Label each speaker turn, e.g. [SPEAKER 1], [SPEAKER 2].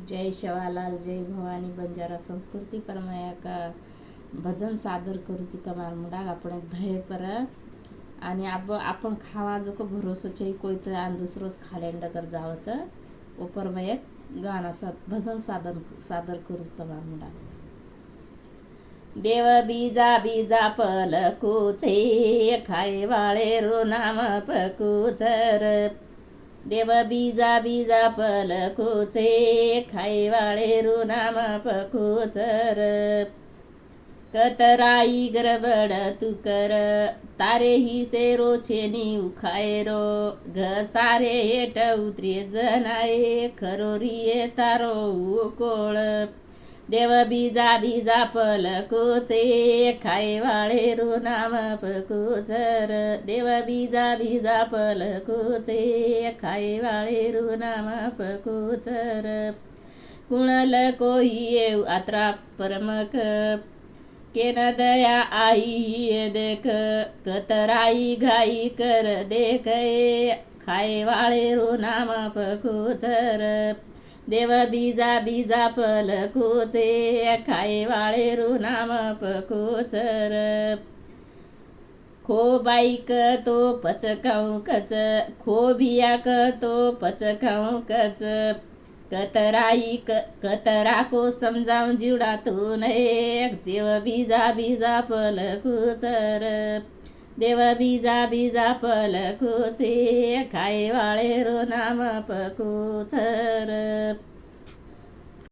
[SPEAKER 1] जय शेवालाल जय भवानी बंजारा संस्कृति परमाया का भजन सादर करूची तमार मुडाग आपण धय पर आणि आपण खावा जो को भरोसो छै कोई तो आन दूसरों खालेंड कर जावचं ऊपर में एक गाना भजन सादर करूच तमार मुडाग देव बीजा बीजा पलकुचे खाय वाळे रो नाम पकुचर देव बीजा बीजा पलकुचे खाय वाळे रो नाम पकुचर कतराई गरबड तू कर तारे ही सेरो छेनी उखायरो घ सारे हेट उतरे जनाये खरोरिये तारो उकोळ देव बीजा बीजा पलकुचे खाय वाळे रो नाम पकुचर देव बीजा बीजा पलकुचे खाय वाळे रो नाम पकुचर कुणल कोई आत्रा परमक केन दया आई देख कतराई घाई कर देख खाय वाळे रो नाम पकुचर देव बीजा बीजा पलकुचे खाय वाळे रो नाम पकुचर खो बाईक तो पचकाऊ कच खो भियाक तो पचकाऊ कच कतरा को समजाऊं जीवडा तू नये देव बीजा बीजा पलकुचर देव बीजा बीजा पलकुचे खाय वाळे रो नाम पकुचर